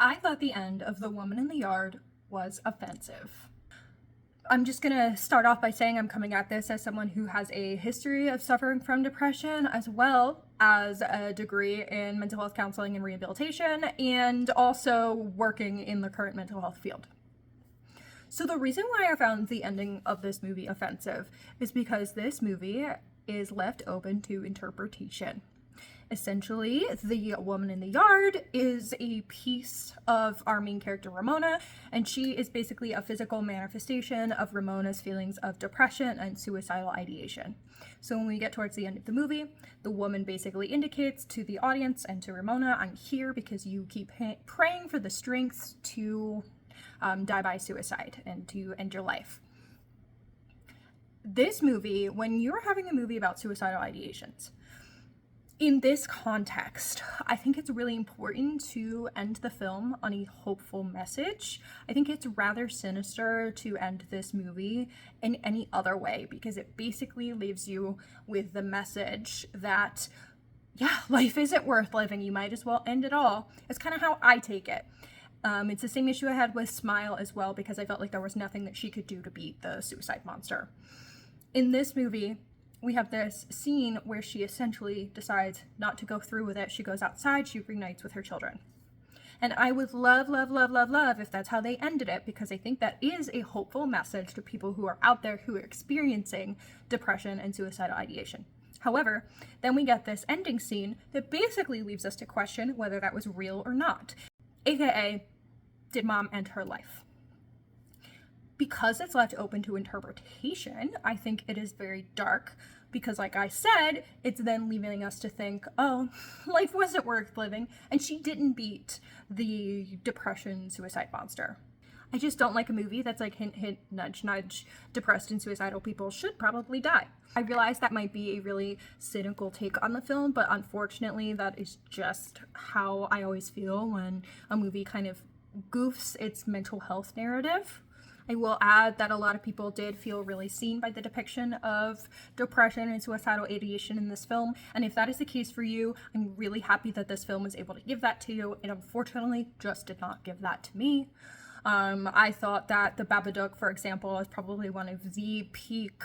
I thought the end of The Woman in the Yard was offensive. I'm just gonna start off by saying I'm coming at this as someone who has a history of suffering from depression, as well as a degree in mental health counseling and rehabilitation, and also working in the current mental health field. So the reason why I found the ending of this movie offensive is because this movie is left open to interpretation. Essentially, The Woman in the Yard is a piece of our main character, Ramona, and she is basically a physical manifestation of Ramona's feelings of depression and suicidal ideation. So when we get towards the end of the movie, the woman basically indicates to the audience and to Ramona, I'm here because you keep praying for the strength to die by suicide and to end your life. This movie, when you're having a movie about suicidal ideations, in this context, I think it's really important to end the film on a hopeful message. I think it's rather sinister to end this movie in any other way because it basically leaves you with the message that, yeah, life isn't worth living. You might as well end it all. It's kind of how I take it. It's the same issue I had with Smile as well because I felt like there was nothing that she could do to beat the suicide monster. In this movie, we have this scene where she essentially decides not to go through with it. She goes outside, she reunites with her children. And I would love if that's how they ended it, because I think that is a hopeful message to people who are out there who are experiencing depression and suicidal ideation. However, then we get this ending scene that basically leaves us to question whether that was real or not. AKA, did mom end her life? Because it's left open to interpretation, I think it is very dark because, like I said, it's then leaving us to think, oh, life wasn't worth living and she didn't beat the depression suicide monster. I just don't like a movie that's like hint, hint, nudge, nudge, depressed and suicidal people should probably die. I realize that might be a really cynical take on the film, but unfortunately that is just how I always feel when a movie kind of goofs its mental health narrative. I will add that a lot of people did feel really seen by the depiction of depression and suicidal ideation in this film, and if that is the case for you, I'm really happy that this film was able to give that to you. It unfortunately just did not give that to me. I thought that The Babadook, for example, is probably one of the peak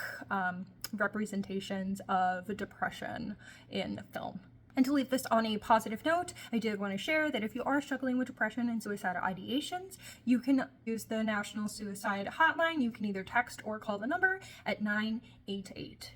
representations of depression in film. And to leave this on a positive note, I did want to share that if you are struggling with depression and suicidal ideations, you can use the National Suicide Hotline. You can either text or call the number at 988.